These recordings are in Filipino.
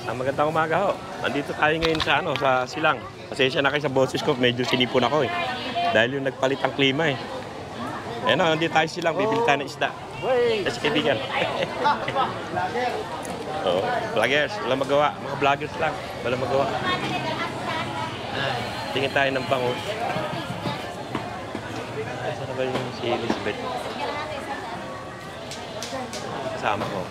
Magandang umaga ho. Nandito tayo ngayon sa sa Silang. Pasensya na kayo sa boses ko, medyo sinipon ako eh. Dahil yung nagpalit ang klima eh. Ayan o, nandito tayo Silang, bibili tayo ng isda. Kasi kaibigan. Oh, vloggers, walang magawa. Mga vloggers lang, walang magawa. Tingin tayo ng bango. Saan na ba yung si Elizabeth? Kasama ko.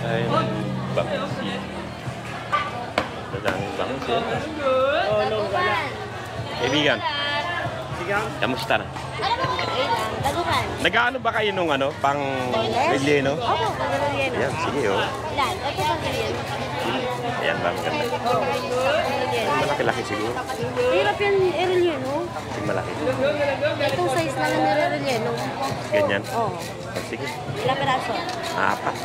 Ayun, bangsi. Madaming bangsi. Kaibigan, kamusta na? Nag-ano ba kayo nung pang relleno? Oo, pang relleno. Ayan, sige oh. Ilan? Ito pang relleno. Ayan ba, maganda. Malaki-laki siguro. Hirap yan i-relleno. Malaki. Itong size na lang nire-relleno. Ganyan? Oo. Sige. Ilang peraso? Apat.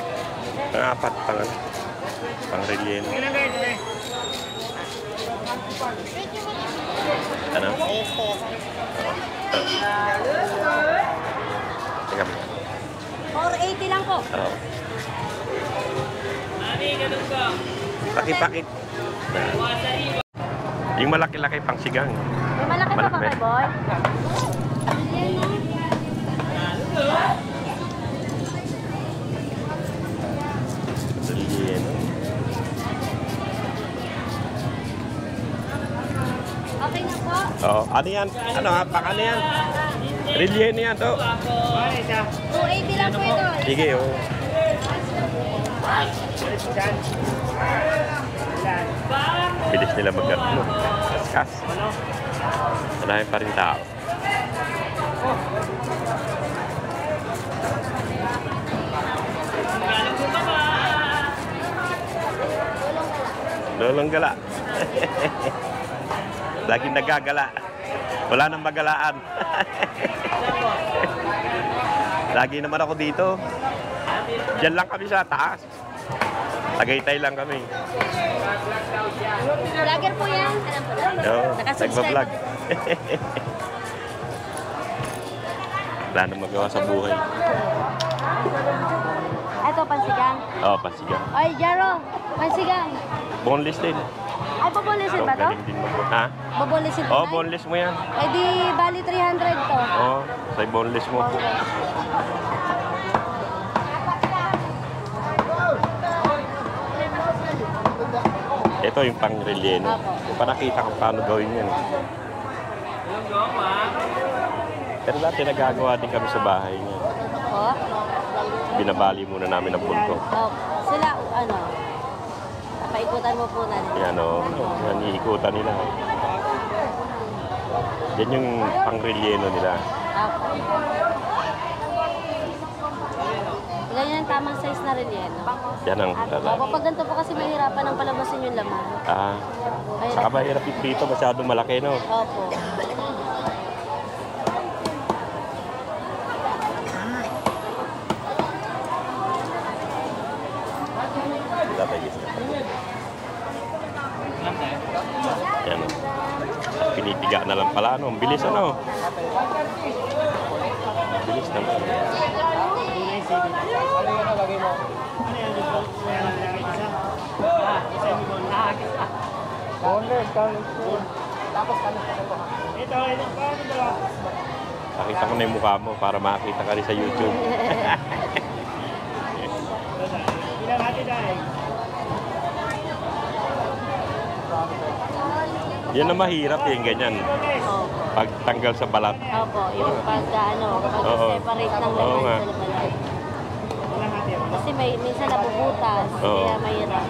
Apat pang relleno. Ano? Teka mo. 480 lang po. Oo. Pakipakit. Yung malaki-laki pang sigang. May malaki pa ba kay boy? Relleno. Okay na po. Oo. Ano yan? Pang ano yan? Relleno yan to. 280 lang po ito. Sige, oo. Bilis nila mag-ano. Kaskas. Marami pa rin tao. Lolong gala. Laging nagagala. Wala nang magalaan. Lagi naman ako dito. Diyan lang kami sa taas. Tagaytay lang kami. Vlogger po yan. Alam po lang. Oo, Nakasubscribe. nagbablog. Wala nang magawa sa buhay. Ito, pansigang. Oo, pasigang. Ay, Jaro. Pansigang. Boneless din. Ay, babolisin ba to? Galing din mo. Ha? Babolisin Oo, ba? boneless mo yan. Ay, di bali 300 to. Oo, sa boneless mo. Okay. Ito yung pang relleno. Yung panakita kung paano gawin yan. Pero dati nagagawa din kami sa bahay niya. Oh. Binabali muna namin ang bulto. Oh. Sila, paikutan mo po na. Yan o, yan iikutan nila. Yan yung pang relleno nila. Ilan yung tamang size na rin yan? Yan ang lalaki. Pag ganito po kasi mahirapan ang palabasin yung laman. Saka mahirap iprito, masyadong malaki, no? Opo. Yan o. Pinipiga na lang pala, no? Ang bilis, ano? Ang bilis naman. Pakita ko na yung mukha mo para makita ka rin sa YouTube. Yan ang mahirap yung ganyan. Pagtanggal sa balat. Opo, yung pag-separate ng Oo nga. laman sa laman. Kasi minsan nabubutas, kaya mahirap.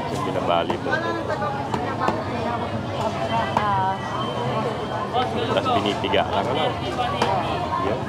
Kasi binabali po. Tapos pinipiga lang, ano? Yun.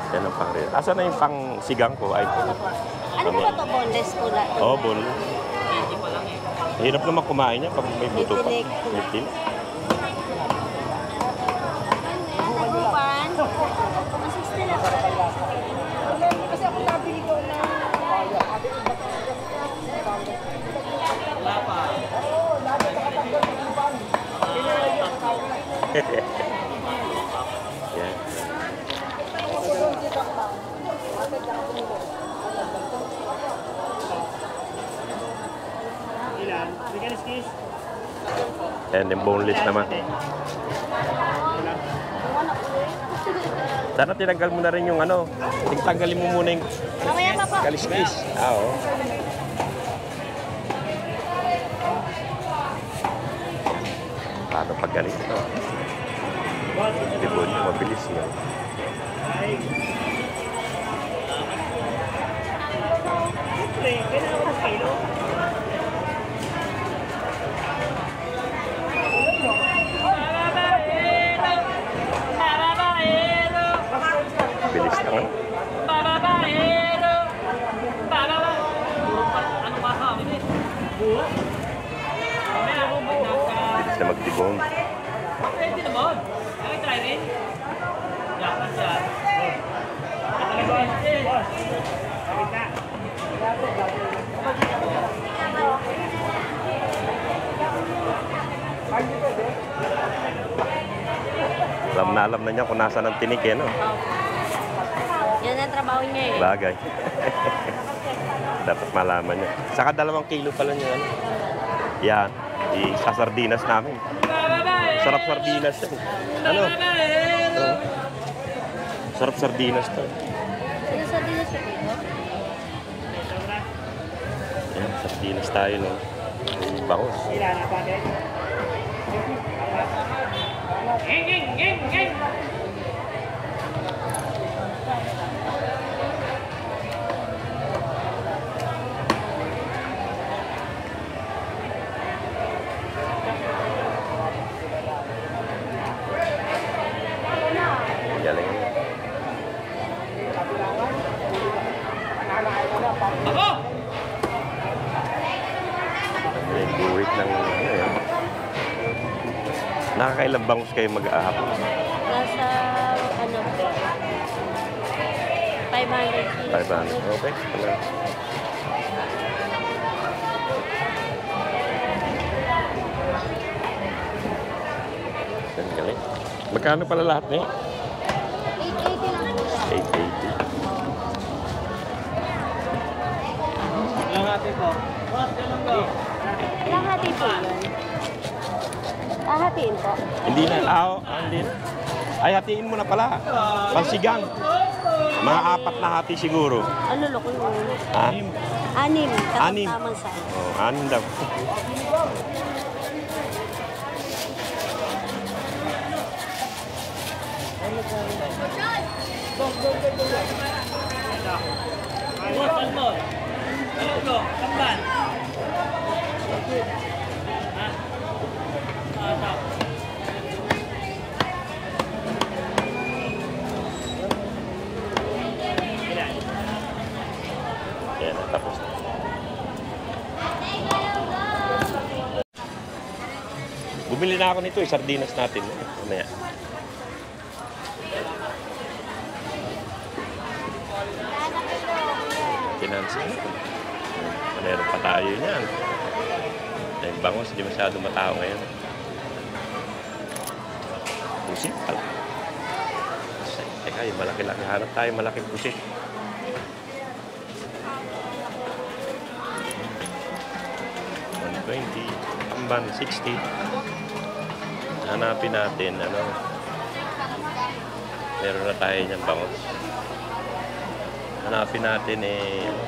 Yan ang pang relo. Asa na yung pang sigang ko? Ay, Ano po ba ito? Boneless po na. oh, boneless. Hirap naman kumain niya pag may buto pa. May tinik. May tinik. Nagupan. Masist nila po. Kasi ako nabili ko na. Yan. Yan, yung boneless naman. Sana tinanggal mo na rin yung ano. Tanggalin mo muna yung Mamaya pa po. kaliskis. Oo. Paano pag ganito? Libon, mabilis yan. Bilis naman. Bilis na magtibong. Alam na niya kung nasa ng tinik eh, no? Yan ang trabaho niya eh. Bagay. Dapat malaman niya. Saka 2 kilo pala niya. Ano? Yan. Sa sardinas namin. Sarap sardinas yan. Ano? Ito. Sarap sardinas to. Ano sa dinas po dito? Yan, sardinas tayo, no? Bangos. Galing yan. Yung buwit ng ano yan. Nakakailang bangus kayo mag-aahapon? Nasa ano po? 500 kilos. 500. Okay. Wala. Ang galing. Magkano pala lahat niya? 880 lang po. 880. Ilang ate po? Ilang hati po yun? Hatiin po. Hindi na. Hindi na. Ay, hatiin mo na pala. Pansigang. Mga 4 na hati siguro. Ano loko yun? Ha? 6. Anim. Tamang size. Oh, 6 daw. Salmon. Ano? Kamban. Yan, tapos na. Bumili na ako nito, sardinas natin. Mamaya. Pinansin. Meron pa tayo niyan. Ay, bangos, hindi masyado matao ngayon. Pusit pala. Teka, yung malaki-laki. Hanap tayo malaking pusit. $120, tamban, $60. Hanapin natin, ano. Meron na tayo niyang bangos. Hanapin natin ano.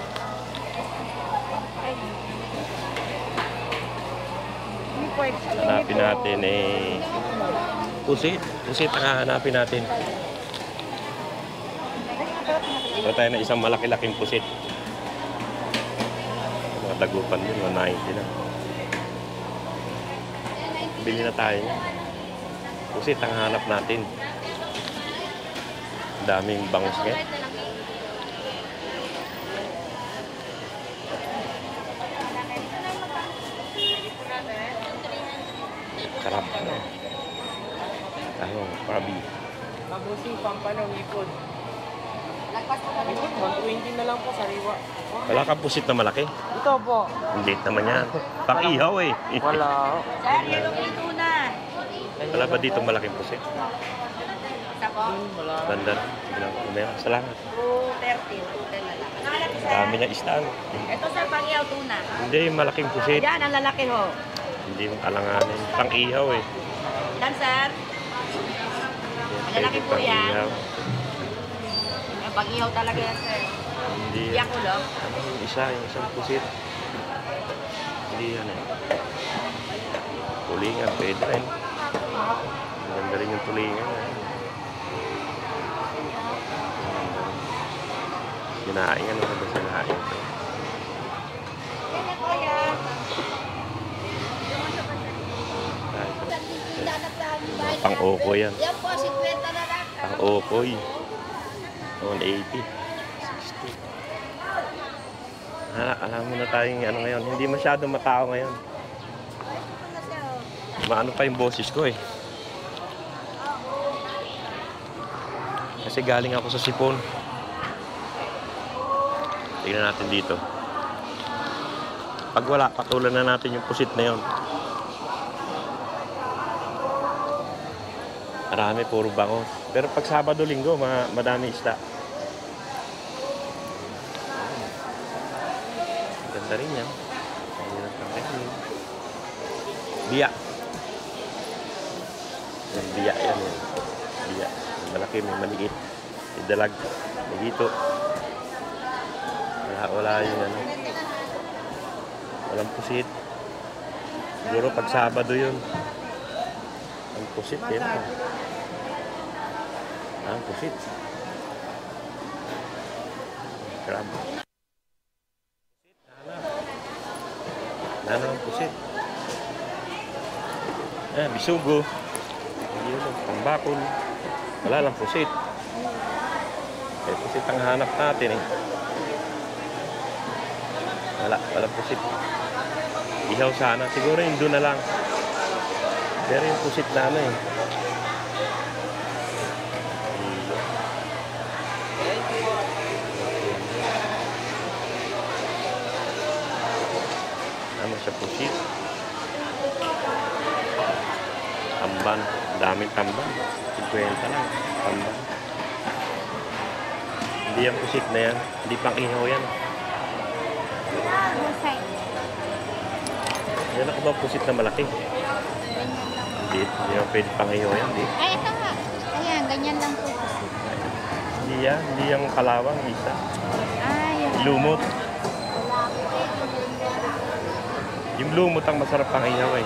Hanapin natin pusit. Pusit ang hanapin natin. Ito tayo na isang malaki-laking pusit. Mga dagupan din, 190 na. Bili na tayo niya. Pusit ang hanap natin. Daming bangus ngayon. Sarap. Tahong, krabi. Mabusi, pampalong, ipon. Lagpas ko na Ipon, 120 na lang po, sariwa. Wala kang pusit na malaki. Ito po. Hindi naman yan. Pang-ihaw eh. Wala. Sir, yellow ito na. Wala ba dito malaking pusit? Isa po. Wala. Ganda. Bilang meron. Salamat. 230. 210 na lang. Nakalaki, sir. Dami na istaan. Ito, sir, pang-iyaw tuna. Hindi, malaking pusit. Yan, ang lalaki ho. Hindi mo alanganin. Pang-ihaw eh. Yan, sir. Malalaki po yan. Pang-ihaw. Yung pang-iyaw talaga yan, sir. Hindi. Iyak ko lang. Yung isang pusit. Hindi yan eh. Tulingan, pwede rin. Maganda rin yung tulingan. Sinaing, ano ba sinaing ito? Yan na, kuya. Pang-oko yan. Yan po, 50 na lang. Pang-okoy. 180. 60. Alam mo na tayong ano ngayon. Hindi masyadong matao ngayon. Maano pa yung boses ko eh. Kasi galing ako sa sipon. Tingnan natin dito. Pag wala, patulan na natin yung pusit na yon. Marami, puro bango. Pero pag Sabado, Linggo, madami isda. Ganda rin yan. Biya. Yan, biya yan. Biya. Malaki, may maliit. May dalag. May hito. Wala yung ano. Walang pusit. Siguro pag Sabado yun. Ang pusit yun. Ang pusit. Crab. Nana ang pusit. Bisugo. Yun, pambakol. Wala lang pusit. Eh, pusit ang hanap natin eh. Wala pusit. Ihaw sana. Siguro yung doon na lang. Pero yung pusit na ano eh. Ano sa pusit? Tamban. Daming tamban. 50 lang. Tamban. Hindi yung pusit na yan. Hindi pang ihaw yan. Yan ako ba pusit na malaki? Hindi yung pwede pang ihaw yan. Hindi. Ay, ito nga. Ayan, ganyan lang po. Hindi yan. Hindi yung kalawang isa. Ay, Lumot. Yung lumot ang masarap pang ihaw eh.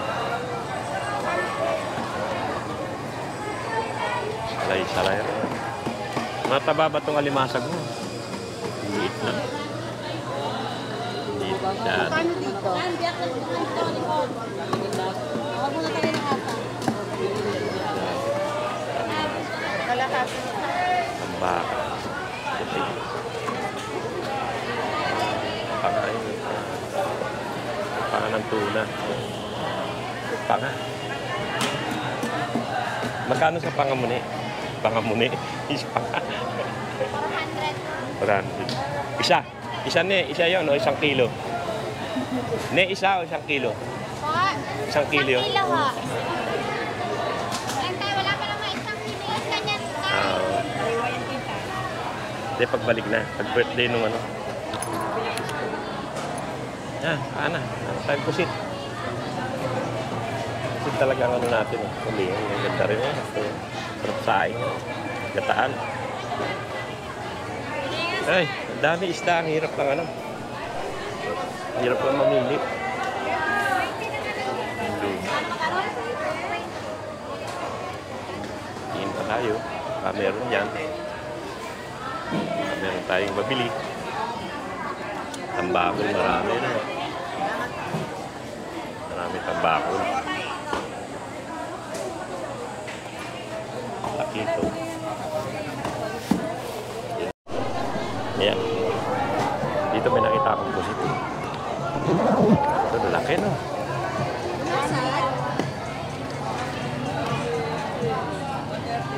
Salay. Mataba ba itong alimasag mo? Liit na. Liit na. paano dito? Huwag mo na tayo ng ata. Kalahati. Tambaka. Panga ng tuna. Panga. Magkano sa pangamuni? Pangamuni? Is panga. 400. Isa. Isa yun o 1 kilo? Isa o 1 kilo? 1 kilo yun? 1 kilo ha. Wala pa naman 1 kilo yun. Ganyan ka. Hindi, pagbalik na. Pag birthday nung ano. Ano tayo pusit. Pusit talaga ang ano natin eh. Kulihan, ang ganda rin eh. Sarap saing. Gataan. Ay, ang dami isda. Ang hirap lang ano. Ang hirap lang mamili. Tingin pa tayo. Meron yan. Meron tayong mabili. Tambakol, marami na. Marami tambakol. Laki ito. Ayan. Dito may nakita akong pusit. Ito, lalaki, no?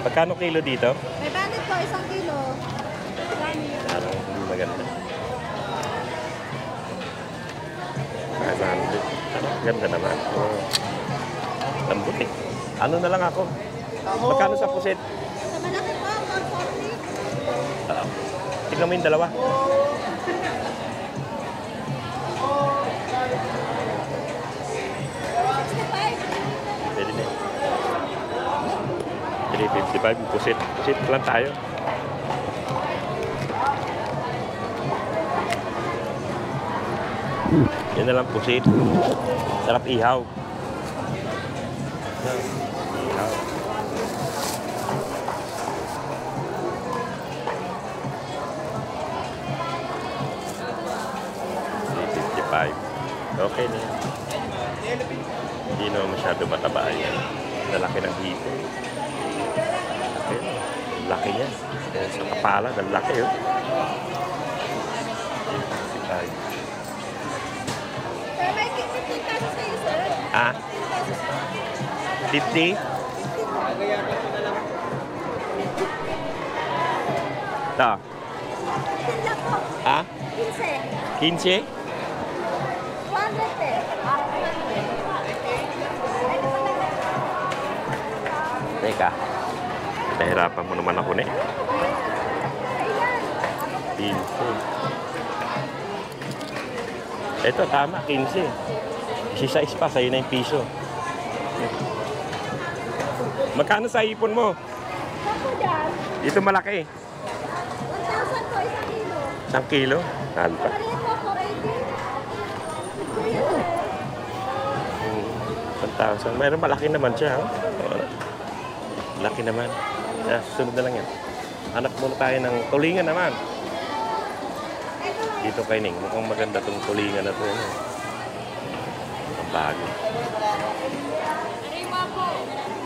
Pagkano kilo dito? May bandit po, 1 kilo. Parang hindi maganda. 500. Ganda naman. Oh. Lambot eh. Ano na lang ako? Magkano sa pusit? Sa malaki po, 140. Tignan mo yung dalawa. Pwede na. 355 yung pusit. Pusit lang tayo. Yan na lang pusit. Sarap ihaw. Ihaw. Okay na yan. Hindi naman masyado mataba yan. Lalaki ng hipo. Okay. Laki yan. Yan sa kapala, ang laki yun. 55. Pero may 50 pesos kayo, sir. Ah? 50? Ito. 15 lang po. Ah? 15. 15? 200 eh. Teka. Nahirapan mo naman ako na eh. 15. Ito, tama, 15. Isa-is pa, sa'yo na yung piso. Magkano sa ipon mo? Ako dyan, Dito malaki. 1,000 po, 1 kilo. 1 kilo? Mahal pa. Maliit po, 480. 1,000. Mayroon malaki naman siya. Oh. Laki naman. Sunod na lang yan. Hanap muna tayo ng tulingan naman. Dito kay Ning. Mukhang maganda itong tulingan na ito. Ang bago.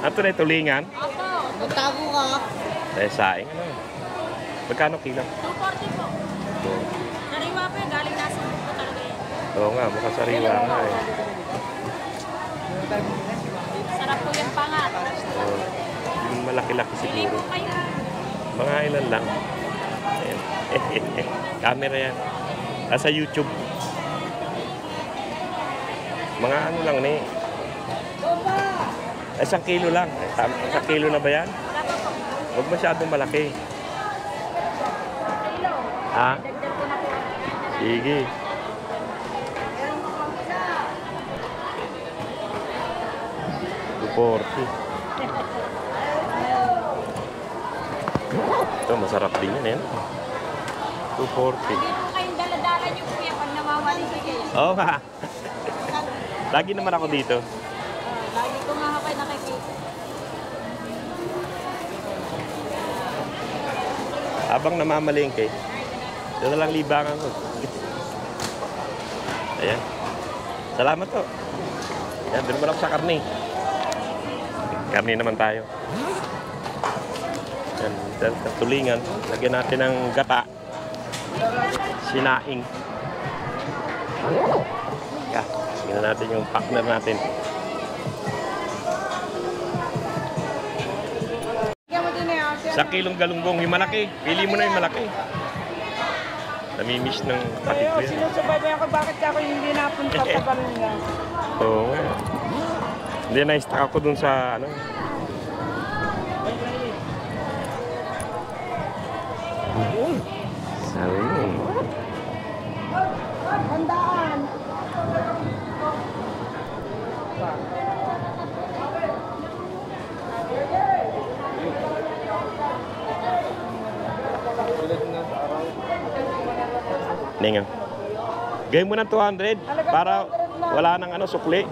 Ito na yung tulingan. Magtago ka. Saing. Ano? Magkano kilo? 240 po. Sariwa po yung galing nasa buko talaga yan. Oo nga, mukhang sariwa nga eh. Sarap po yung pangat. Oh, yung malaki-laki Pili siguro. po kayo. Mga ilan lang. Ayan. Camera yan. Sa YouTube. Mga ano lang ni. 1 kilo lang. 1 kilo na ba yan? Wala po po. Huwag masyadong malaki. Kilo. Ha? Dagdag ko na po. Sige. $240. Ito, masarap din yan. $240. Hindi po kayong daladala niyo kuya pag namamali kayo. Oo nga. Lagi naman ako dito. Lagi ko nga kayo nakikita. Habang namamalengke, doon na lang libangan ko. Ayan. Salamat to. Ayan, doon naman ako sa karne. Karne naman tayo. Ayan, sa tulingan. Lagyan natin ng gata. Sinaing. Yeah, tingnan natin yung partner natin. Sa kilong galunggong, yung malaki. Pili mo na yung malaki. Namimiss ng pati ko yan. Sinusubaybayan ko bakit ako hindi napunta sa Balunga. Oo nga. Hindi, na-stuck ako dun sa ano. Salmon. Handaan. Ninga. Gawin mo ng 200 para wala nang ano, sukli.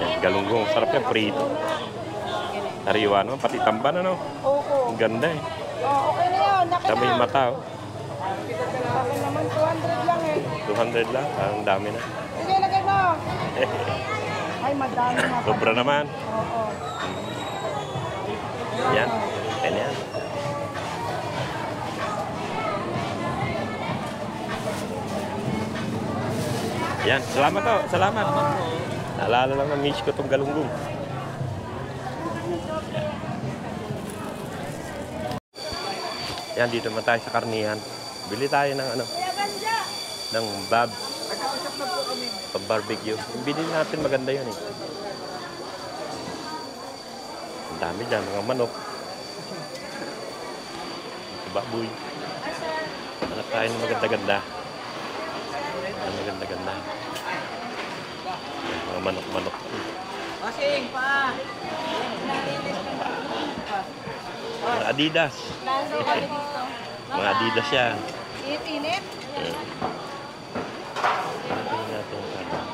Yan, galunggong. Sarap yan, prito. Sariwa naman, pati tamban ano. Oo. Ang ganda eh. Oh, okay na yun. Laki Dami yung na. mata oh. Akin naman 200 lang eh. 200 lang, ang dami na. Sige, lagay mo. Ay, madami na. Sobra naman. Oo. Yan. Yan. Yan. Salamat to. Salamat. Naalala lang na miss ko tong galunggong. Yan, dito naman tayo sa karnihan. Bili tayo ng ano, ng bab. Pag-barbecue. Yung binili natin maganda yun eh. Ang dami dyan, mga manok. Baboy. Hanap tayo ng maganda-ganda. Ang maganda-ganda. Mga manok-manok. Masing pa! Mga Adidas. Lalo kami dito. Mga Adidas yan. Init-init?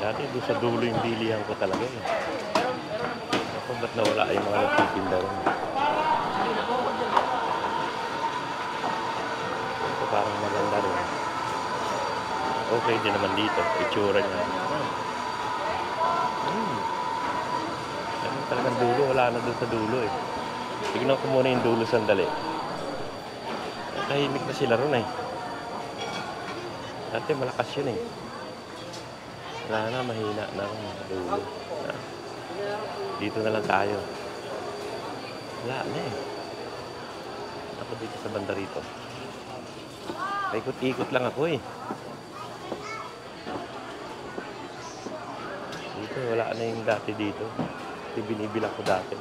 Dati doon sa dulo yung bilihan ko talaga eh. Ako ba't nawala yung mga nagtitinda rin? Ito parang maganda rin. Okay din naman dito. Itsura niya. Ano talagang dulo? Wala na doon sa dulo eh. Tignan ko muna yung dulo sandali. Tahimik na sila ron eh. Dati malakas yun eh. Wala na, mahina na ron. Dulo. Dito na lang tayo. Wala na eh. Ako dito sa banda rito. Paikot-ikot lang ako eh. Dito, wala na yung dati dito. Ito binibilang ko dati.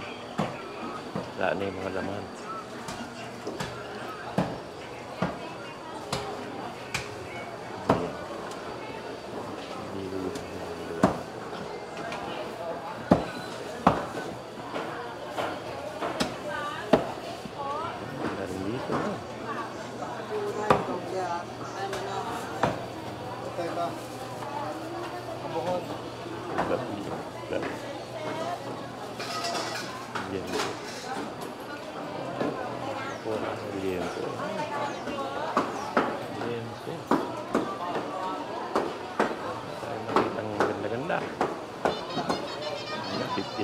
Wala na yung mga laman.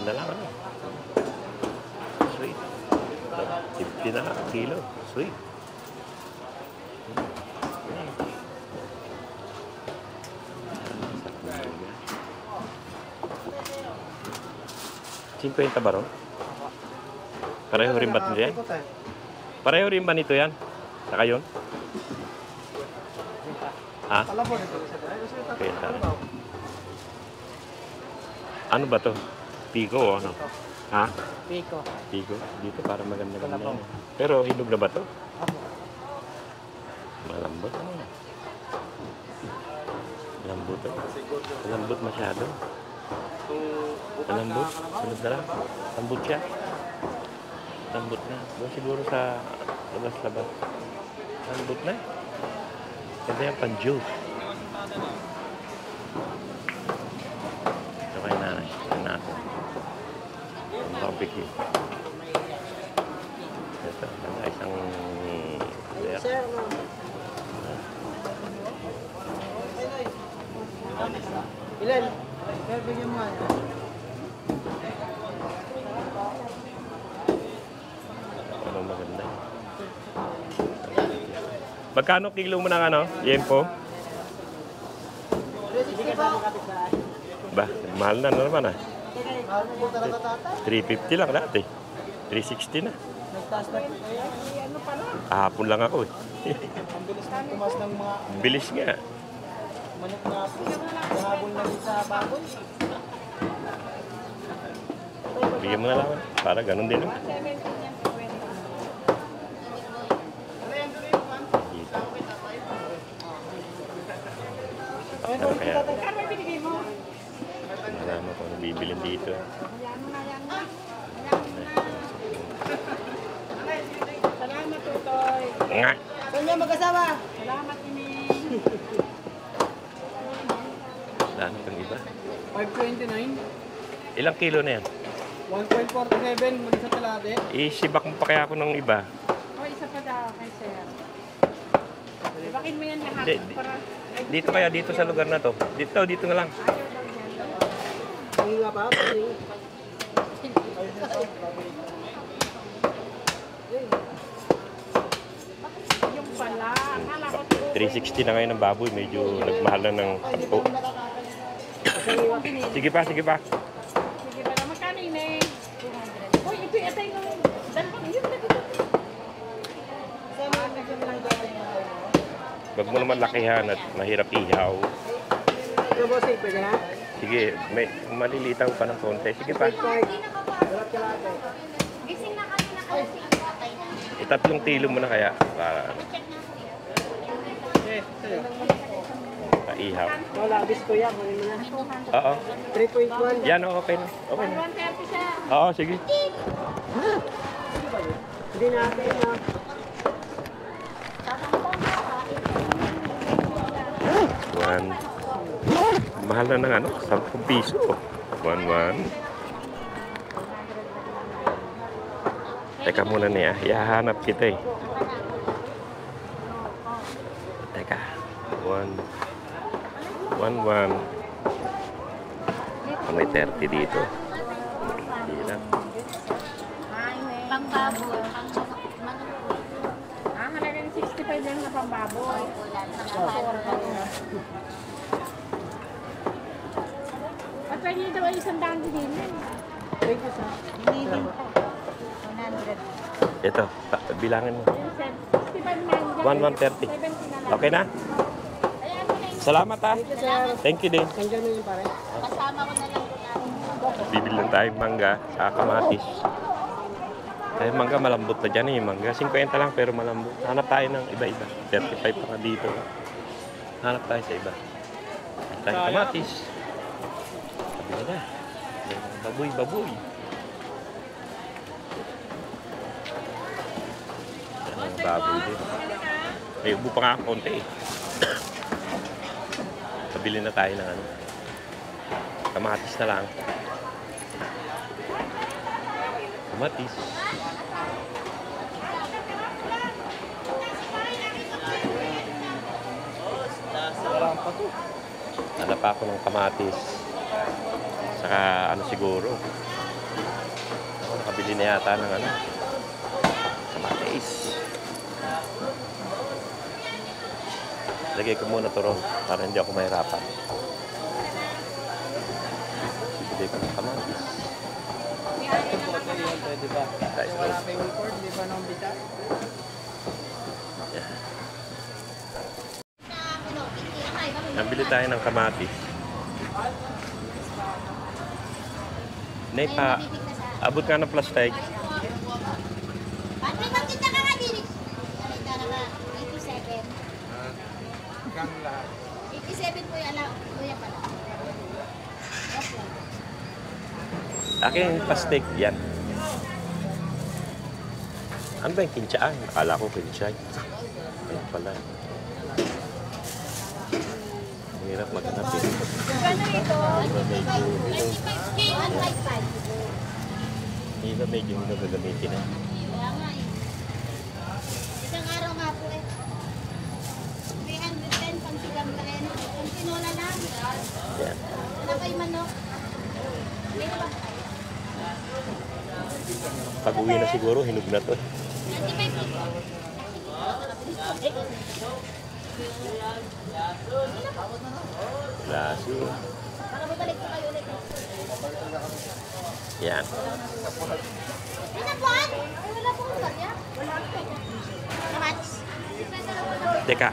Na lang ano. Sweet. 50 na lang kilo. Sweet. 50 ba ron? Pareho rin ba nito yan? Pareho rin ba nito yan? Saka yun? Ha? Okay, ano ba to? Pico o ano? Ha? Pico. Pico? Dito para maganda-ganda. Pero hinog na ba to? Malambot ano? Malambot to? Malambot masyado. Malambot? Sunod na lang. Lambot siya. Lambot na. Doon siguro sa labas-labas. Lambot na. Ganda yan pan-juice. Ito kay nanay. Ito natin. Barbecue. Ito, isang Sir, ilan? Sir, bigyan mo ano? Ano maganda. Magkano kilo mo ng ano? Yempo? Ba, mahal na naman ah. 350 lang dati. 360 na. Ano pa na? Hapon lang ako eh. Ang bilis na tumas ng mga Bilis nga. manok na nahabol na rin sa baboy. Bigyan mo na lang. Para ganun din. Eh. Ano kaya? Malaman ko ano bibilin dito. Salamat, Tutoy. Nga! Saan niya mag-asawa? Salamat, Ini. Daan itong iba. 529. Ilang kilo na yan? 1.47 mag-isa talate. Isibak mo pa kaya ako ng iba. O, isa pa daw kay sir. Bakin mo yan lahat Di- di- para... Dito kaya, dito sa lugar na to. Dito na lang. Ang pa, bossing. Yung pala. Akala ko 360 na ngayon ng baboy. Medyo nagmahal na ng... Oh. Sige pa, sige pa. sige pala. Magkano yun eh? 200. Uy, ito yung dalawang yun na dito. Huwag mo naman lakihan at mahirap ihaw. Ito, bossing, pwede na? Sige, may malilitaw pa ng konti. Sige pa. Gising na kami na kasi. Okay na. Itatlong kilo mo na kaya para Eh, sa'yo. paihaw. Wala, bis ko yan. Kunin mo na. Oo. 3.1. Yan, okay na. Okay na. 130 siya. Oo, sige. Hindi natin, no? One. Mahal na ng ano? 10 piso. 1. Teka muna niya. Ihahanap kita eh. Teka. 1. May 30 dito. Hirap. Pangbaboy. Halagang 65 lang na pangbaboy. At pwede daw ay isang daan din yun. Thank you, sir. Hindi din po. 100. Ito. Bilangin mo. 65 man. 130. 70 na lang. Okay na? Ayan mo na yung Salamat ha. Thank you, sir. Thank you din. Nandiyan na yun, pare. kasama ko na lang po Bibili lang tayong mangga sa kamatis. Ay, mangga malambot na dyan eh. Mangga 50 lang pero malambot. Hanap tayo ng iba-iba. 35 pa nga dito. Hanap tayo sa iba. Tayo kamatis. Sabi na na. Baboy. Yan, baboy din. May ubo pa nga ang konti eh. Pabili na tayo ng ano. Kamatis na lang. Kamatis. Hanap pa ako ng kamatis. Saka ano siguro. Ako nakabili na yata ng ano. Kamatis. Lagay ko muna to ron para hindi ako mahirapan. Bibili ko ng kamatis. Pwede ba? Guys, Wala pa yung record, di ba nung bita? Nabili tayo ng kamatis. Nay pa, abot nga ng plastic. Pati magkita ka nga din. Salita na nga. 87. Gang lahat. 87 po yung kuya pala. Okay. Akin yung plastic, yan. Ano ba yung kintsaan? Akala ko kintsay. Ano pala. Hirap maghanap eh. Gano'n ito? 25K, 155. Hindi ba medyo hindi na gagamitin eh. Kaya nga eh. Isang araw nga po eh. 310 pang sigang na rin. Kung tinola lang. Yan. Wala kayo manok. May na ba kayo? Pag uwi na siguro, hinog na to. 95 po. Klase. Baka babalik po kayo ulit. Yan. Ay, nabuan! Ay, wala pong salya. Wala po. Kamatis. Teka.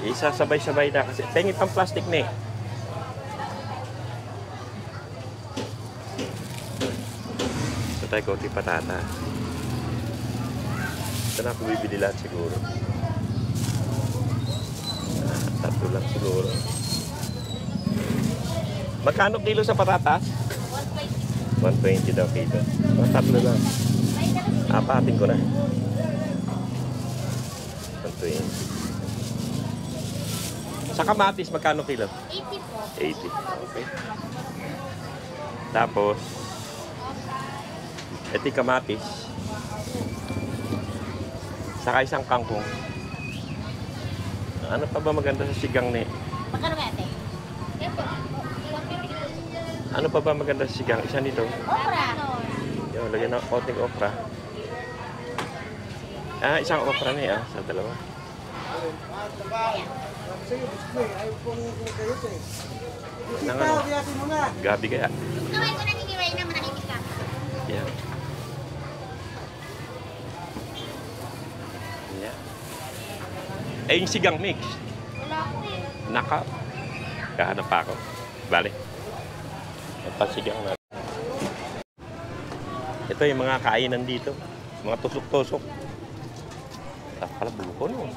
Isa sabay-sabay na kasi. Tingin pang plastic na eh. Ito tayo konti patata. Ito na ako bibili lahat siguro. Tatlo lang siguro. Magkano kilo sa patatas? 120 daw kilo. Tatlo lang. Apatin ko na. 120. Sa kamatis, magkano kilo? 80 po. 80. Okay. Tapos, ito yung kamatis. Saka isang kangkong. Ano pa ba maganda sa sigang ni? Magkano kaya ate? Yan po. 150. Ano pa ba maganda sa sigang? Isa nito. Okra. Yung lagyan ng konting okra. Ah, isang okra na sa dalawa. Nang ano? Gabi kaya. Gawin ko nangingiway na manahimik ka. Yan. Yan. Eh, yung sigang mix. Wala ko eh. Naka. Kahanap pa ako. Bale. Pagpasigang natin. Ito yung mga kainan dito. Mga tusok-tusok. Tapos pala buko no.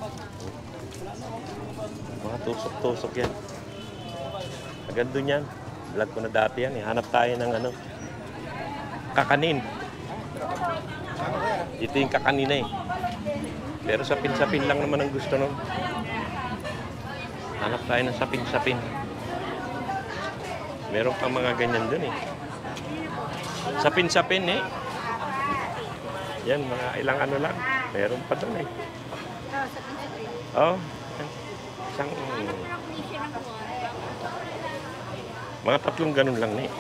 Mga tusok-tusok yan. Agad doon yan. Vlog ko na dati yan. Hanap tayo ng ano. Kakanin. Ito yung kakanina eh. Pero sapin-sapin lang naman ang gusto nun. Hanap tayo ng sapin-sapin. Meron pang mga ganyan dun eh. Sapin-sapin eh. Yan, mga ilang ano lang. Meron pa dun eh. Oh, isang... Mga tatlong ganun lang eh.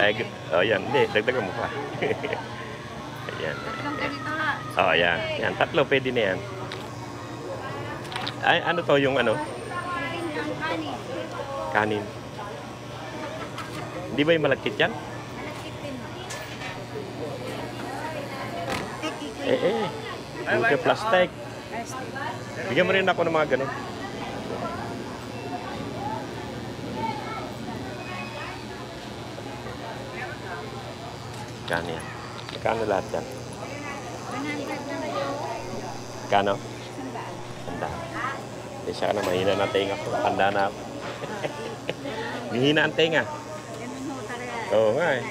Ay, oh yan, hindi, dagdagan mo pa. Ayan. Oh, yan. Yan, tatlo pwede na yan. Ay, ano to yung ano? Kanin. Hindi ba yung malagkit yan? Huwag ka plastic. Bigyan mo rin ako ng mga ganun. Kano yan? Kano lahat yan? 100 na. Kano? Tanda. Hindi siya ka na mahina ng tenga ko. Tanda na ako. Mahina ang tenga. Oo nga eh.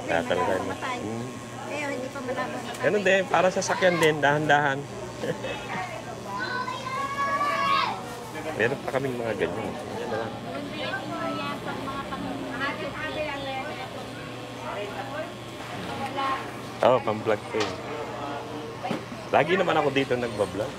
Tatanggal mo. Hindi pa malabo. Ganun din, para sa sakyan din, dahan-dahan. Meron pa kaming mga ganyan. Yan na lang. Oo, pang-vlog ko yun. Lagi naman ako dito nagbablog.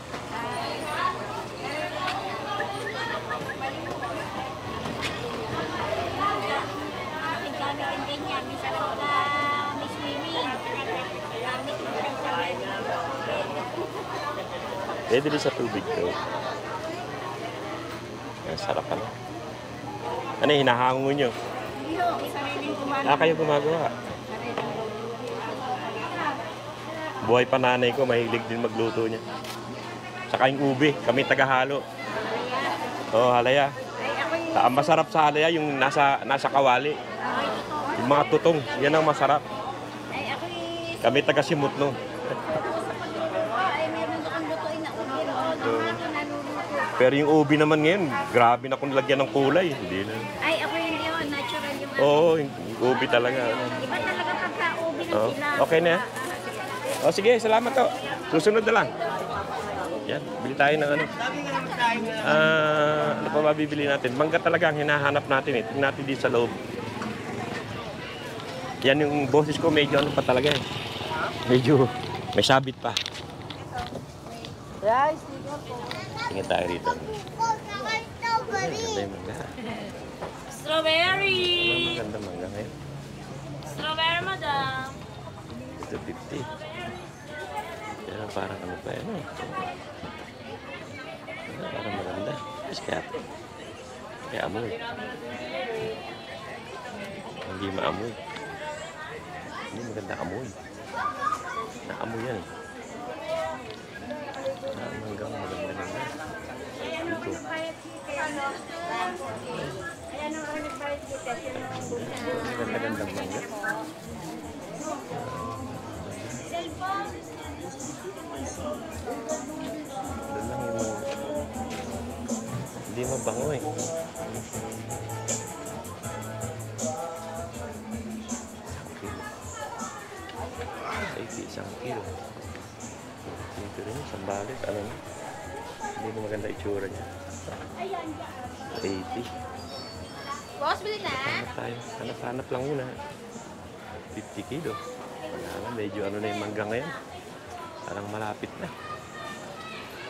Pwede din sa tubig ko. Ang sarap ano. Ano yung hinahango nyo? Ah, kayo gumagawa. Buhay pa nanay ko, mahilig din magluto niya. Saka yung ube, kami tagahalo. Oo, halaya. Ang masarap sa halaya yung nasa kawali. Yung mga tutong, yan ang masarap. Kami taga-simut no. Pero yung ubi naman ngayon, grabe na kung lagyan ng kulay. Hindi na. Ay, ako yun yun, natural yung Oo, yung ubi talaga. Iba talaga pagka ubi na Oo, sila. okay na. O sige, salamat to. Susunod na lang. Yan, bili tayo ng ano. Ano pa mabibili natin? Mangga talaga ang hinahanap natin eh. Tingnan natin dito sa loob. Yan yung boses ko, medyo ano pa talaga eh. Medyo may sabit pa. Tingin tayo rito. Maganda yung mangga. Strawberry! Maganda mangga ngayon. Strawberry, madam. Ito 50. Yan parang ano pa yan eh. Parang maganda. Mas kaya amoy. Hindi maamoy. Hindi maganda amoy. Naamoy yan eh. Hanggang maganda naman. Ito. Ganda-gandang mangga. Doon lang yung hindi mabango eh. Isang kilo. Ito rin, isang balit. Ano na? Hindi mo maganda itsura niya. 80. Boss, bili na. Hanap lang muna. 50 kilo. Wala na, medyo ano na yung mangga ngayon. Parang malapit na.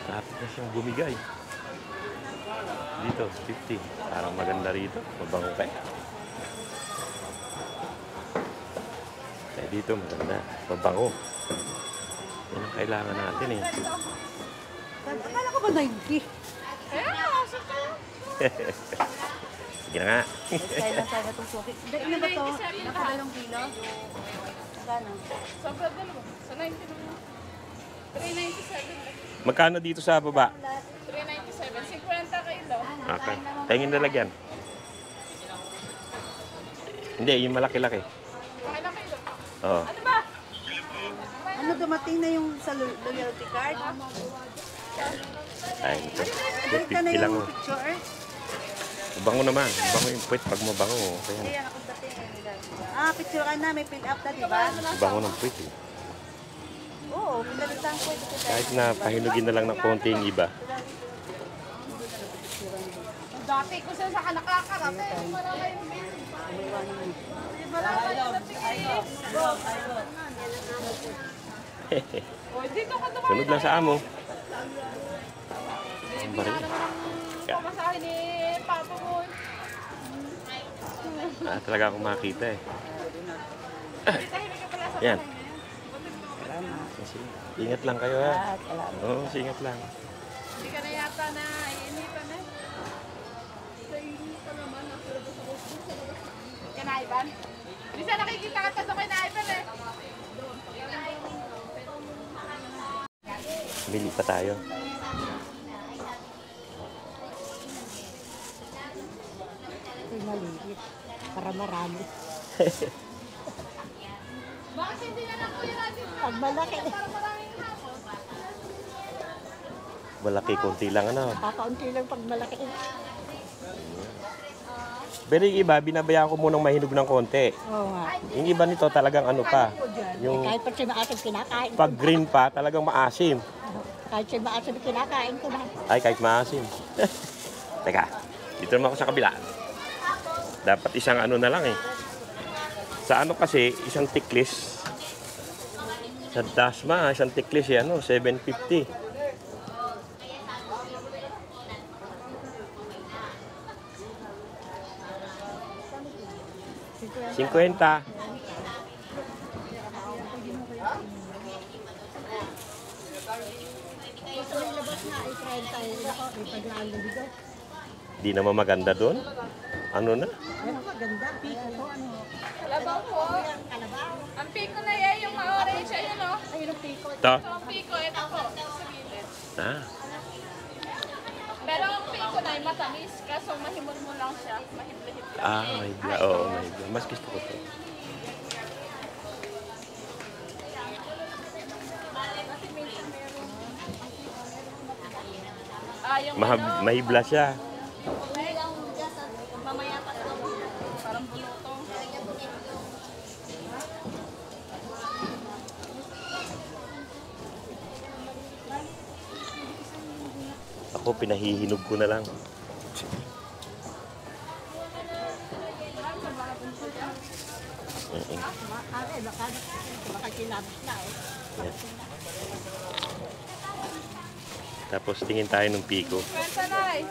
Malapit na siyang bumigay. Dito, 50. Parang maganda rito. Mabango kayo. Dito maganda. Mabango. Yan ang kailangan natin eh. Akala ko ba 90? Sige na nga. Style lang tayo itong suki. Ano ba to? Nakadalong kilo? Magkano? Sobrang dalawa. Sa 90 naman. 397. Magkano dito sa baba? 397. 50 kilo. Okay. Tingin na lagyan. Hindi, yung malaki-laki. Okay lang kilo. Oo. Ano ba? Ano dumating na yung sa loyalty card? Ay, ito. Balik ka na 50 lang. yung Oh. picture. Mabango naman. Mabango yung puwet pag mabango. Kaya, Kaya ako dating. Picture ka na. May fill up na, di ba? mabango ng puwet eh. Oo, pinalitan ko ito. Kahit na pahinugin na lang ng konti yung iba. Dati ko sa nakakarating. Marami yung bill. Marami yung natingin. O, dito ka dumaan. Sunod lang sa amo. Ang baril. Pamasahe ni Papa mo. Talaga akong makita eh. Tahimik ka pala sa Yan. Salamat. Sige. Ingat lang kayo ha. Salamat. Oo, ingat lang. Hindi ka na yata na iinitan eh. Sa initan naman. Ka na, Ivan? Hindi siya nakikita ka sa kay na Ivan eh. Bili pa tayo. Ito maliit. Para marami. Bakit hindi na lang kuya natin? Pag malaki. Para maraming hapon. Malaki, konti lang ano. Kakaunti lang pag malaki. Pero yung iba, binabayaan ko munang mahinog ng konti. Oo nga. Yung iba nito talagang ano pa. Yung Kahit pag sinaasim kinakain ko. pag green pa, talagang maasim. Kahit sinaasim kinakain ko na. Ay, kahit maasim. Teka, dito naman ako sa kabila. Dapat isang ano na lang eh. Sa ano kasi, isang tiklis. Sa Dasma, isang tiklis eh, ano, 750. $50. Ito yung labas na ay 30. Ako, may paglaan na dito. Di naman maganda doon. Ano na? Ano maganda? Ito ano? Kalabaw po. Kalabaw. Ang piko na yan, yung ma-orange yun, no? Ayun ang piko. Ito. So, ang piko, ito po. Sa gilid. Ah, Pero ang piko na ay matamis, kaso mahimol mo lang siya. Mahibla-hibla. may bla. Oo, may bla. Mas gusto ko to. Yung Mahibla siya. parang bulutong. Ako, pinahihinog ko na lang. Baka kinabot na eh. Yan. Tapos tingin tayo ng piko. Kwenta na eh.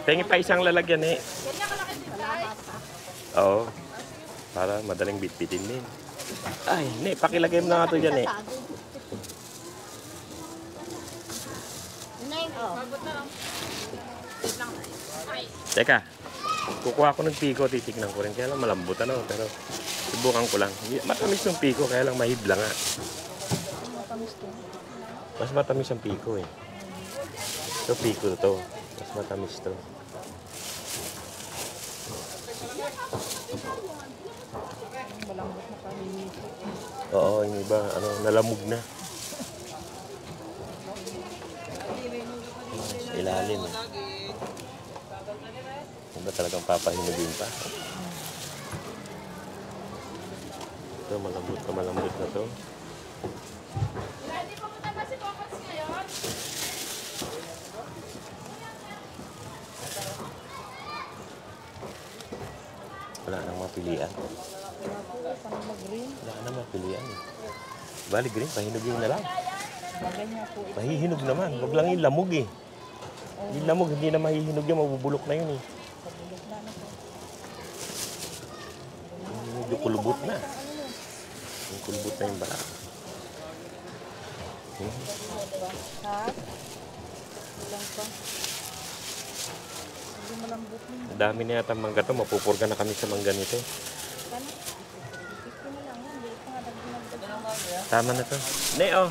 Tingin pa isang lalagyan eh. Ganyan kalaki din tayo. Oo. Para madaling bitbitin din. Ay, ne, pakilagay mo na nga ito dyan eh. Magot na lang. Teka, kukuha ko ng piko, titignan ko rin. Kaya lang malambot ano, pero subukan ko lang. Matamis yung piko, kaya lang mahibla nga. Mas matamis ang piko eh. Ito piko to. Mas matamis to. Oo, yung iba, ano, nalamog na. Sa ilalim eh. Iba talagang papahinugin pa. Ito, malambot na to. Hindi pa punta na si Popots ngayon. Wala nang mapilian. Wala nang mapilian eh. Bali green, pahinugin na lang. Pahihinog naman. Huwag lang yung lamog eh. Yung lamog, hindi na mahihinog yung mabubulok na yun eh. Medyo kulubot na. Yung kulubot na yung balat. Ha? Ilang pa? Hindi malambot mo. Ang dami na yata mangga to. Mapupurga na kami sa mangga nito. Sana? Ito na lang. Hindi pa nga nagdinagdag. Tama na to. Ne, oh.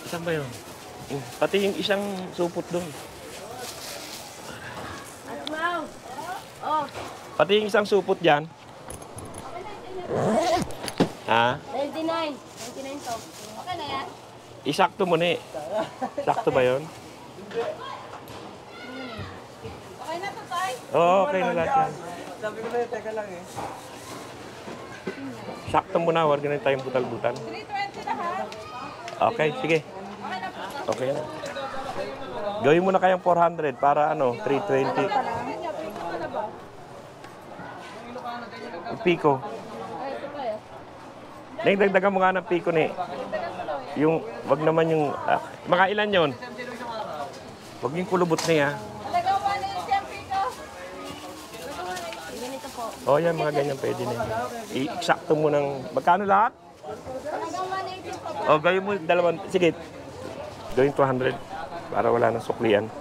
Isang ba yun? Pati yung isang supot doon. Wow. Oh, Pati yung isang supot dyan. Ha? 99. 99 to. Okay na yan? Isakto mo ni. Sakto ba yun? Okay na to, Tay? Oo, okay na lahat yan. Sabi ko sa'yo, teka lang eh. Sakto mo na. Huwag na tayong butal-butal. 320 na ha? Okay, sige. Okay na po. Okay na. Gawin mo na kayang 400 para ano, 320. Ganyan, piko ka na ba? Yung piko. Ay, ito pa eh. Dagdagan mo nga ng piko ni. Yung, wag naman yung, mga ilan yon? Wag yung kulubot niya. Talagang 180 ang piko. Ganito po. O yan, mga ganyan pwede na yun. I-eksakto mo ng, magkano lahat? Talagang 180 pa po. O, gawin mo dalawang, sige. Gawin 200 para wala nang suklian.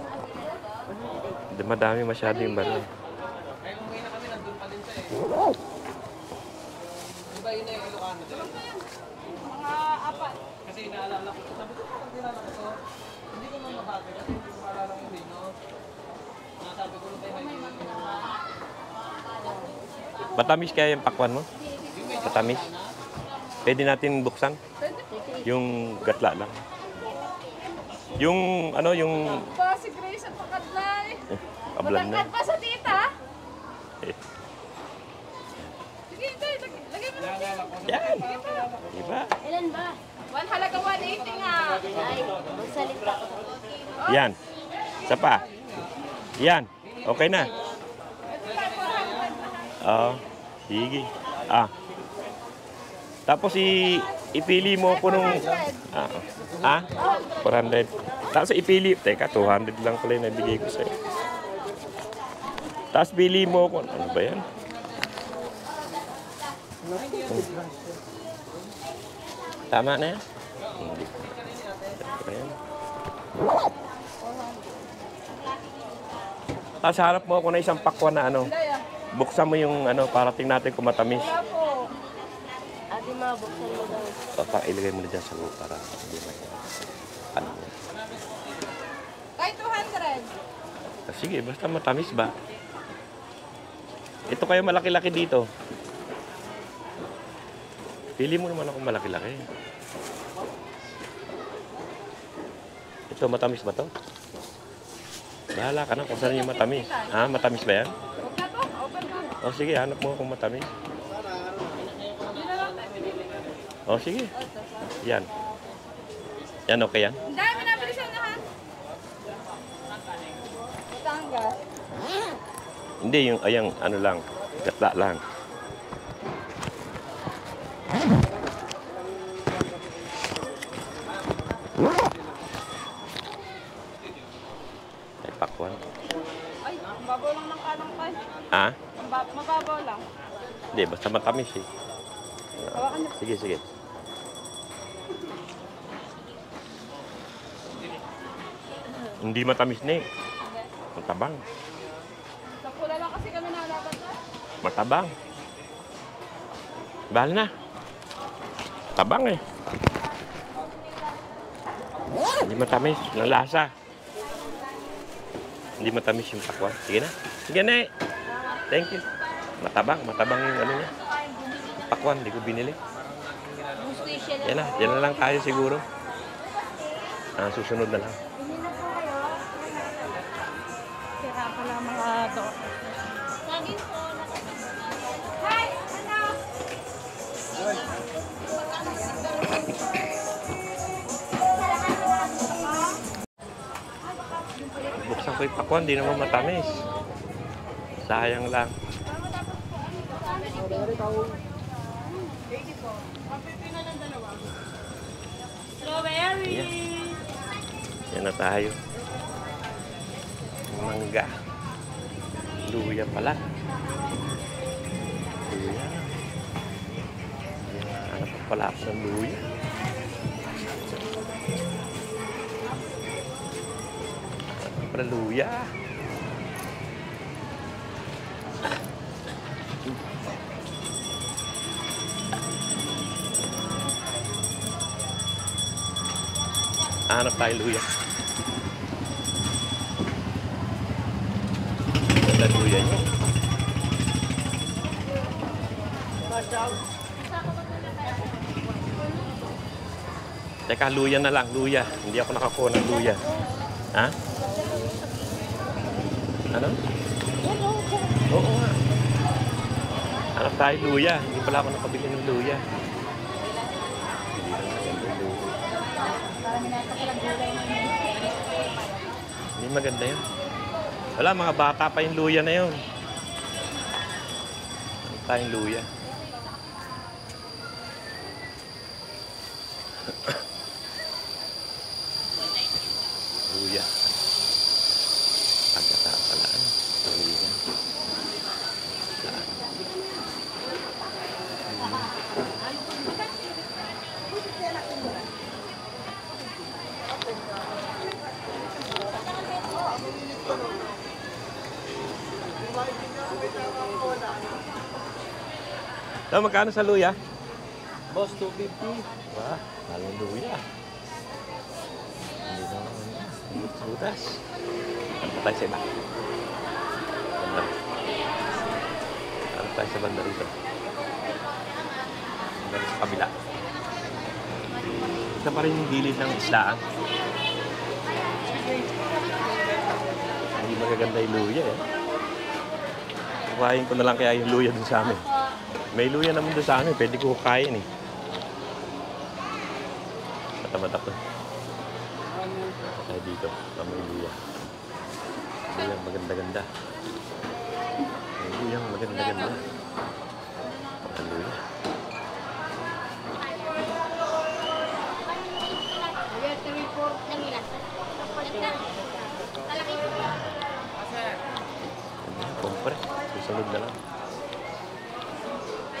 Madami masyado yung baril. Mga apat. Kasi inaalala ko. Sabi ko, pag dinala ko to, hindi ko mamahati kasi hindi ko maalala kung sino. Sabi ko, tayo may Matamis kaya yung pakwan mo? Matamis? Pwede natin buksan? Yung gatla lang. Yung, ano, yung... Pa, si Grace at pakadlay. Ablan na. Matangkad pa sa tita. Eh, Sige, Tay, lagay mo na. yan! Diba? Ilan ba? One halaga 180 nga. Ay, magsalita. Yan. Isa pa. Yan. Okay na. Oo. Sige. Tapos ipili mo ko nung... 400. Tapos ipili. Teka, 200 lang pala yung nabigay ko sa'yo. Tapos pili mo ko. Ano ba yan? Tama na yan? Hindi. Ano ba yan? Tapos harap mo ako na isang pakwan na ano. Buksan mo yung ano, para tingnan natin kung matamis. Ate, mabuksan mo daw. Ilagay mo na dyan sa loob para hindi may ano. Kay 200. Sige, basta matamis ba? Ito kayo malaki-laki dito. Pili mo naman ako malaki-laki. Ito, matamis ba to? Bahala ka na kung saan yung matamis. Ha? Matamis ba yan? Huwag na to. Open na. O sige, hanap mo kung matamis. Yun na lang tayo pinili. O sige. Yan. Yan, okay yan? Ang dami nabilisan na ha. Batangas. Hindi, yung ayang ano lang. Gatla lang. Ay, pakwan. Ay, ang babaw lang ng kanang kay. Ha? Mababaw lang. Hindi, basta matamis eh. Hawakan niyo. Sige, sige. Hindi matamis na eh. Matabang. Sa pula lang kasi kami nalaban na. Matabang. Bahal na. Tabang eh. Hindi matamis. Nalasa. Hindi matamis yung pakwan. Sige na. Sige na eh. Thank you. Matabang. Matabang yung ano niya. Pakwan. Hindi ko binili. Yan na. Yan na lang tayo siguro. Susunod na lang. Kaya pala mga to. Saging po. Hi! Ano? Buksan ko yung pakwan. Hindi naman matamis. Sayang lang. Strawberry. Yan na tayo. mangga. Luya pala. Luya. Hanap pa pala ako ng luya. Hanap pala luya. Hanap tayo luya. Ganda luya niyo. Teka, luya na lang, luya. Hindi ako nakakuha ng luya. Ha? Ano? Oo nga. Hanap tayo luya. Hindi pala ako nakabili ng luya. Hindi maganda yun. Wala, mga bata pa yung luya na yun. Hanap tayong luya. Luya. Agata pala. Luya. So, magkano sa luya? Boss, 250. Wah, halong luya. Hindi naman. Butas. Ano tayo sa iba? Banda. Ano tayo sa banda rito? Banda sa kabila. Ito pa rin yung gilid ng islaan. Hindi magaganda yung luya eh. Kuhain ko na lang kaya yung luya dun sa amin. May luya naman doon sa amin, pwede ko kain eh. Mata-mata ko. Ay dito, may luya. Luya maganda-ganda. May luya maganda-ganda. Ang luya. Kumpre, susunod na lang.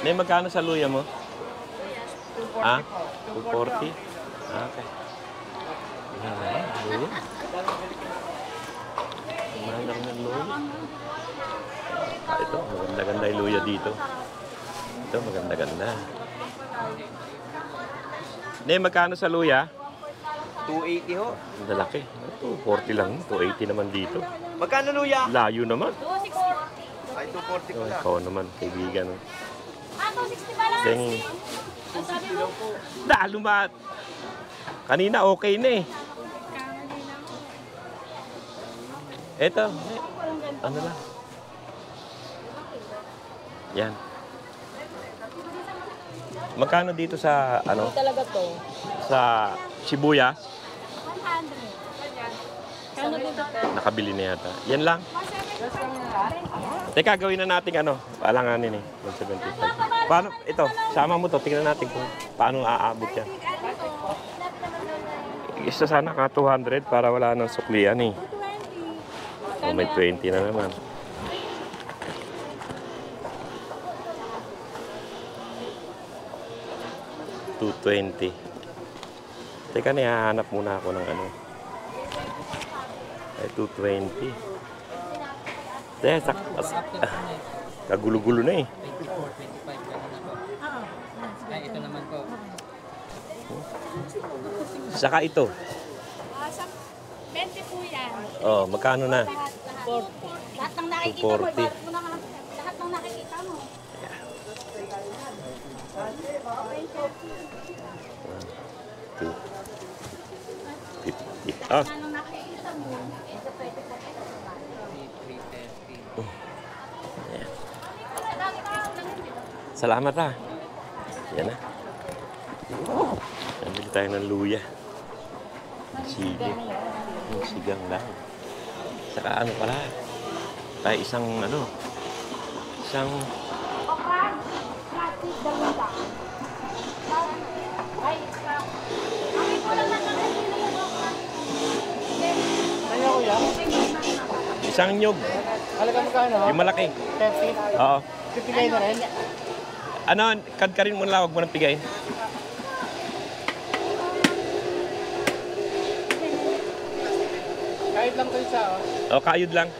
May magkano sa luya mo? 240 Ah? po. 240? Ah, okay. Yan na lang, luya. Mahal lang ng luya. Ah, ito, maganda-ganda yung luya dito. Ito, maganda-ganda. May magkano sa luya? 280 ho. Ang lalaki. 240 lang, 280 naman dito. Magkano luya? Layo naman. Ay, 240 ko lang. Ikaw naman, kaibigan. Ah, 260 ba lang? Deng. Ang sabi mo? Lumat. Kanina okay na eh. Eto. Ano lang. Yan. Magkano dito sa ano? Talaga to. Sa Sibuyas? 100. Kano dito? Nakabili na yata. Yan lang. Teka, gawin na natin ano. Alanganin eh. 175. Paano? Ito, sama mo to. Tingnan natin kung paano aabot yan. Isa sana ka 200 para wala nang suklian eh. Oh, may 20 na naman. $220. Teka, nahahanap muna ako ng ano. Ay, $220. Teka, kagulo-gulo na eh. 24, 25 Ay, ito naman po. Saka ito. 20 po yan. Oh, magkano na? Lahat ng nakikita mo, 240. lahat ng nakikita mo. Two. 50. Ah, Anong nakikita mo, ito pwede po ito. 330. salamat ah. Yan na. Nabili tayo ng luya. Sige. Sigang lang. Saka ano pala. Tayo isang ano. Isang Okra, plastic, dalawang. Ay, ko lang na yung okra. Kaya ko yan? Isang nyug. Halaga magkano? Yung malaki. 30. Oo. Pipigay na rin. Ano, kadkarin mo na lang, huwag mo nang pigayin. Kahit lang ito isa, oh. O, kayod lang.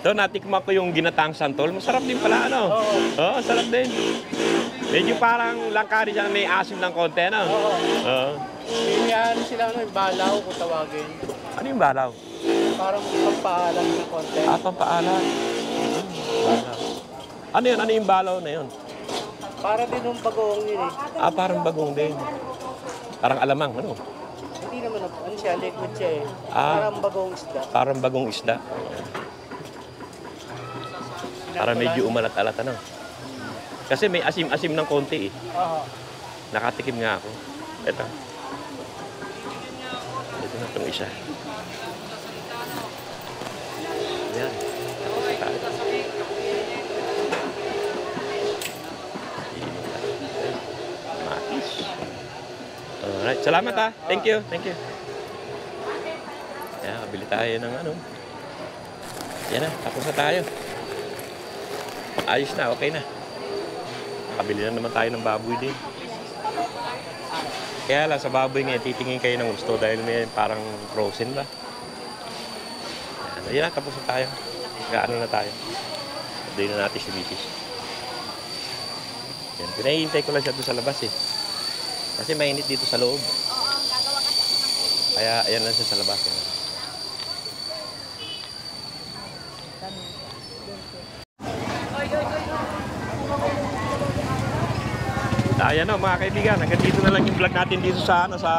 Ito, natikma ko yung ginataang santol. Masarap din pala, ano? Oo, sarap din. Medyo parang langka rin dyan, may asim ng konti, ano? Oo. Pilihan sila yung balaw kung tawagin. Ano yung balaw? Parang pampaalam ng konti. Ah, pampaalan. Balaw. Ano yun? Ano yung balaw na yun? Para din yung bagoong yun eh. Ah, parang bagong din. Parang alamang, ano? Hindi naman, ano siya, liquid siya eh. Ah. Parang bagoong isda. Parang bagong isda. Para medyo umalat-alat, ano? Kasi may asim-asim ng konti eh. Oo. Nakatikim nga ako. Ito. Ito na itong isa. Ayan. Matis. Alright. Salamat ha. Thank you. Thank you. Ayan, kabili tayo ng ano. Yan na. Tapos na tayo. Ayos na. Okay na. Kabili na naman tayo ng baboy din. Kaya lang, sa baboy ngayon, titingin kayo ng gusto dahil may parang frozen ba? Ayan na, tapos na tayo. Gaano na tayo. Update na natin si Mrs. Yan, pinahihintay ko lang siya doon sa labas eh. Kasi mainit dito sa loob. Kaya, ayan lang siya sa labas. Yan. Ayan o mga kaibigan, hanggang dito na lang yung vlog natin dito sa, sa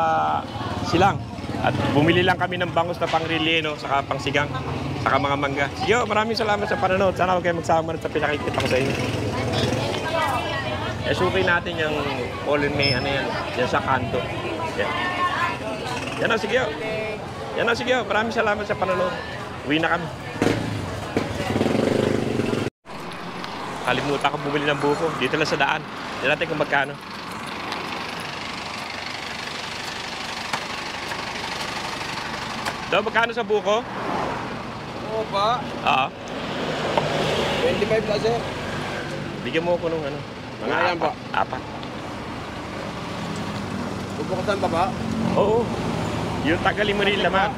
Silang. At bumili lang kami ng bangus na pang-relyeno, saka pang-sigang, saka mga mangga. Yo, maraming salamat sa panonood. Sana huwag kayo magsama sa pinakikita ko sa inyo. Sukay natin yung pollen may ano yan sa kanto. Yan. Yan o, sige o. Yan o, sige o. Maraming salamat sa panonood. Uwi na kami. Kalimutan ko bumili ng buko. Dito lang sa daan. Hindi natin kung magkano. So, magkano sa buko? Oo ba? Oo. 25 na sir. Bigyan mo ko nung ano. Mga Ayan po. apat. Bubukasan pa ba? Oo. Yung tagalin mo rin yung laman.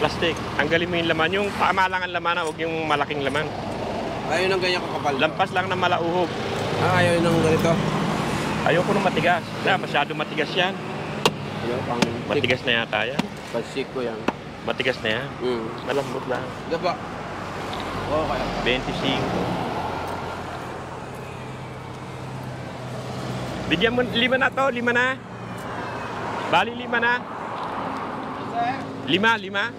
Plastic. Tanggalin mo yung laman. Yung tama lang ang laman, huwag yung malaking laman. Ayaw ng ganyan kakapal. Lampas lang ng malauhog. Ah, ayaw ng ganito. Ayoko nung matigas. Na, masyado matigas yan. Ayaw pang Matigas na yata yan. Pasik ko yan. Matigas na yan. Malambot lang. Diba? Oo, kaya. 25. Bigyan mo, 5 na to, 5 na. Bali 5 na. Sir? 5.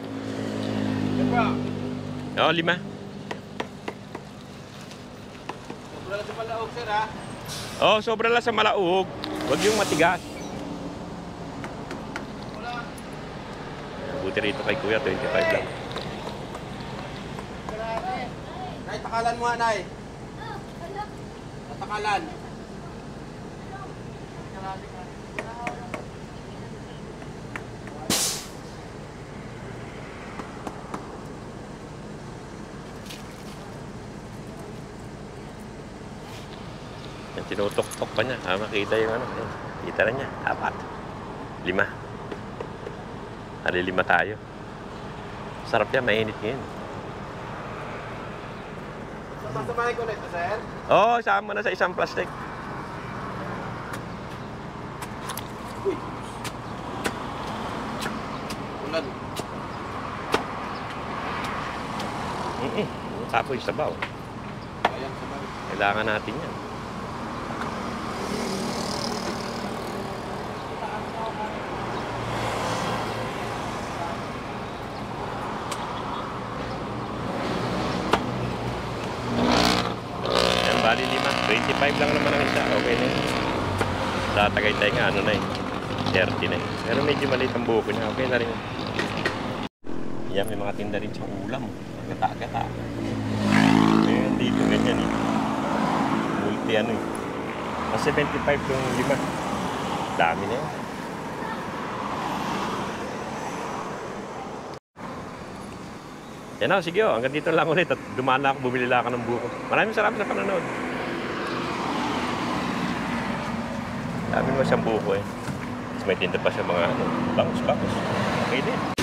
Diba? Oo, 5. Wala sa palaog sir ha? Oo, sobra lang sa malauhog. Huwag yung matigas. Buti rito kay Kuya, 25 lang. Nay, takalan mo ha, Nay. Takalan. Yan, tinutok-tok pa niya. Makita yung ano. Yan. Kita na niya. 4. 5. Ali 5 tayo. Sarap yan. Mainit ngayon. Sasamahin ko na ito, sir. Oo, sama na sa isang plastic. Uy. Ulan. Tapoy sa baw. Ayan, sabay. Kailangan natin yan. Yan, bali 5. 25 lang naman ang isa. Okay na yun. Sa Tagaytay nga, ano na yun. 30 na yun. Pero medyo maliit ang buko niya. Okay na rin. Yan, may mga tinda rin sa ulam. Gata-gata. Ayan. dito, ganyan eh. Multi ano eh. Mas 75 yung 5. Dami na yan. Yan na, sige oh. Hanggang dito lang ulit at dumaan na ako, bumili lang ako ng buko. Maraming salamat sa panonood. Dami naman siyang buko eh. Tapos may tinda pa siya mga ano, bangus. Okay din.